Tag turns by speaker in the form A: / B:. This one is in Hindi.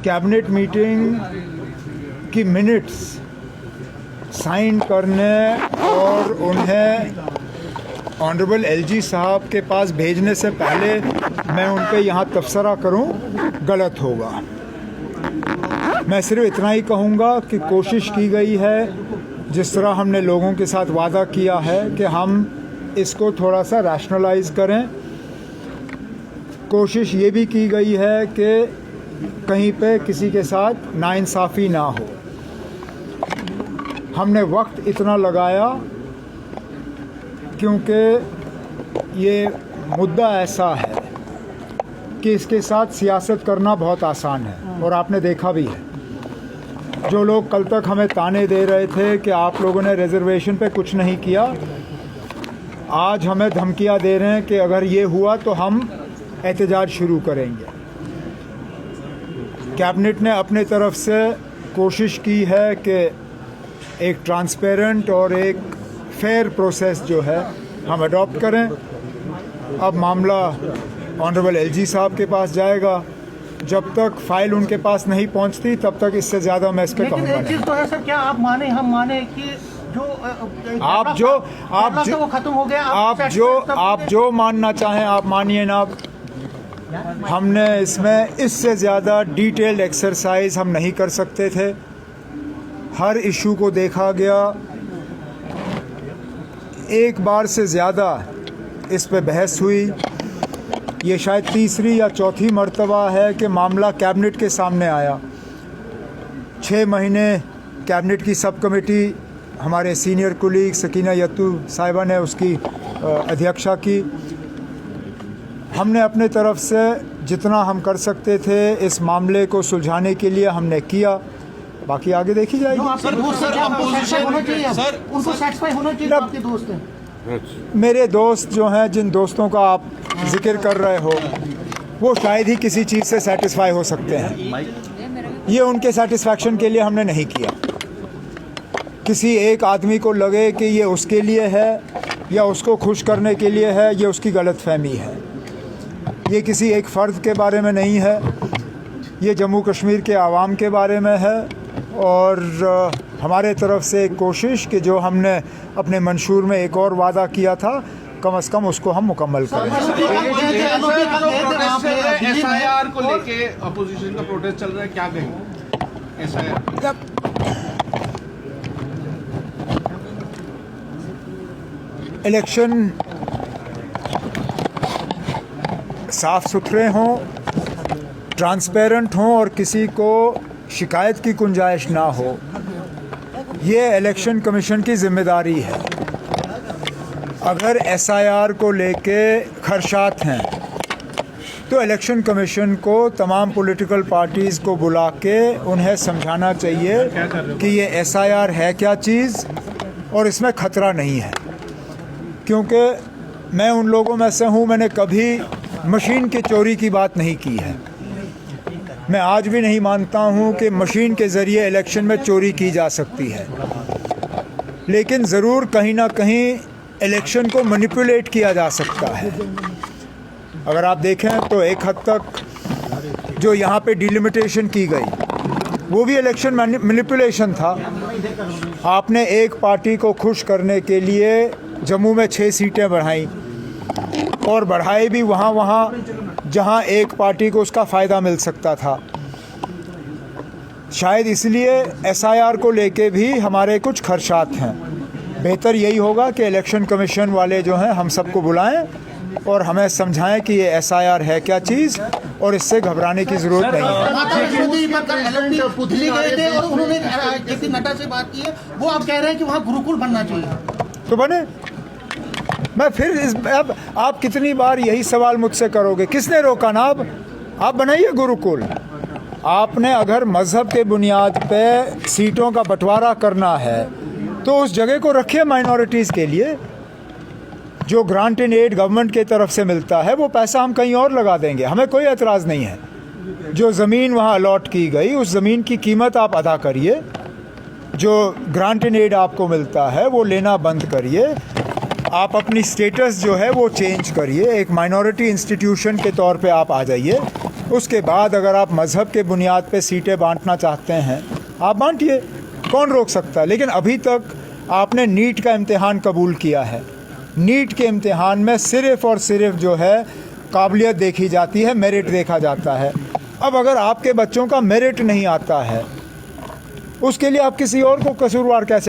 A: कैबिनेट मीटिंग की मिनट्स साइन करने और उन्हें ऑनरेबल एलजी साहब के पास भेजने से पहले मैं उन पे यहाँ तबसरा करूँ, गलत होगा। मैं सिर्फ इतना ही कहूँगा कि कोशिश की गई है, जिस तरह हमने लोगों के साथ वादा किया है कि हम इसको थोड़ा सा रैशनलाइज करें। कोशिश ये भी की गई है कि कहीं पे किसी के साथ नाइंसाफ़ी ना हो। हमने वक्त इतना लगाया क्योंकि ये मुद्दा ऐसा है कि इसके साथ सियासत करना बहुत आसान है, और आपने देखा भी है। जो लोग कल तक हमें ताने दे रहे थे कि आप लोगों ने रिजर्वेशन पे कुछ नहीं किया, आज हमें धमकियां दे रहे हैं कि अगर ये हुआ तो हम एहतजाज शुरू करेंगे। कैबिनेट ने अपने तरफ से कोशिश की है कि एक ट्रांसपेरेंट और एक फेयर प्रोसेस जो है हम अडॉप्ट करें। अब मामला ऑनरेबल एलजी साहब के पास जाएगा। जब तक फाइल उनके पास नहीं पहुंचती तब तक इससे ज़्यादा मैं इस पर कहूँगा नहीं।
B: लेकिन एक चीज़ तो है सर, क्या आप माने हम माने कि वो खत्म हो गया,
A: आप जो मानना चाहें आप मानिए ना। हमने इसमें इससे ज़्यादा डिटेल्ड एक्सरसाइज हम नहीं कर सकते थे। हर इशू को देखा गया, एक बार से ज़्यादा इस पे बहस हुई। ये शायद तीसरी या चौथी मर्तबा है कि मामला कैबिनेट के सामने आया। 6 महीने कैबिनेट की सब कमेटी, हमारे सीनियर कुलीग सकीना यत्तू साहिबा ने उसकी अध्यक्षता की। हमने अपने तरफ से जितना हम कर सकते थे इस मामले को सुलझाने के लिए हमने किया, बाकी आगे देखी जाएगी। मेरे दोस्त जो हैं, जिन दोस्तों का आप जिक्र कर रहे हो, वो शायद ही किसी चीज़ से सेटिस्फाई हो सकते हैं। ये उनके सेटिस्फैक्शन के लिए हमने नहीं किया। किसी एक आदमी को लगे कि ये उसके लिए है या उसको खुश करने के लिए है, ये उसकी गलतफहमी है। ये किसी एक फ़र्द के बारे में नहीं है, ये जम्मू कश्मीर के आवाम के बारे में है। और हमारे तरफ से एक कोशिश कि जो हमने अपने मंशूर में एक और वादा किया था, कम से कम उसको हम मुकम्मल करें।
C: एसआईआर को लेके अपोजिशन का प्रोटेस्ट चल रहा है, क्या कहेंगे? एसआईआर
A: इलेक्शन साफ सुथरे हों, ट्रांसपेरेंट हों और किसी को शिकायत की गुंजाइश ना हो, ये इलेक्शन कमीशन की जिम्मेदारी है। अगर एसआईआर को लेके खदशात हैं तो इलेक्शन कमीशन को तमाम पॉलिटिकल पार्टीज़ को बुला के उन्हें समझाना चाहिए कि ये एसआईआर है क्या चीज़ और इसमें ख़तरा नहीं है। क्योंकि मैं उन लोगों में से हूँ, मैंने कभी मशीन की चोरी की बात नहीं की है। मैं आज भी नहीं मानता हूँ कि मशीन के ज़रिए इलेक्शन में चोरी की जा सकती है, लेकिन ज़रूर कहीं ना कहीं इलेक्शन को मैनिपुलेट किया जा सकता है। अगर आप देखें तो एक हद तक जो यहाँ पे डिलिमिटेशन की गई वो भी इलेक्शन मैनिपुलेशन था। आपने एक पार्टी को खुश करने के लिए जम्मू में 6 सीटें बढ़ाई, और बढ़ाई भी वहाँ जहाँ एक पार्टी को उसका फ़ायदा मिल सकता था। शायद इसलिए एसआईआर को लेके भी हमारे कुछ खदशात हैं। बेहतर यही होगा कि इलेक्शन कमीशन वाले जो हैं हम सबको बुलाएं और हमें समझाएं कि ये एसआईआर है क्या चीज़ और इससे घबराने की ज़रूरत नहीं है।
B: दिल्ली गए थे और उन्होंने जेपी नड्डा से बात की है, वो आप कह रहे हैं कि वहाँ गुरुकुल बनना चाहिए।
A: तो बने। मैं फिर अब आप कितनी बार यही सवाल मुझसे करोगे? किसने रोका ना? आप बनाइए गुरुकुल। आपने अगर मज़हब के बुनियाद पे सीटों का बंटवारा करना है तो उस जगह को रखिए माइनॉरिटीज़ के लिए। जो ग्रांट इन एड गवर्नमेंट की तरफ से मिलता है वो पैसा हम कहीं और लगा देंगे, हमें कोई एतराज़ नहीं है। जो ज़मीन वहाँ अलॉट की गई उस ज़मीन की कीमत आप अदा करिए। जो ग्रांट इन एड आपको मिलता है वो लेना बंद करिए। आप अपनी स्टेटस जो है वो चेंज करिए, एक माइनॉरिटी इंस्टीट्यूशन के तौर पे आप आ जाइए उसके बाद अगर आप मज़हब के बुनियाद पे सीटें बांटना चाहते हैं आप बांटिए, कौन रोक सकता है। लेकिन अभी तक आपने नीट का इम्तिहान कबूल किया है। नीट के इम्तिहान में सिर्फ़ और सिर्फ जो है काबिलियत देखी जाती है, मेरिट देखा जाता है। अब अगर आपके बच्चों का मेरिट नहीं आता है उसके लिए आप किसी और को कसूरवार कैसे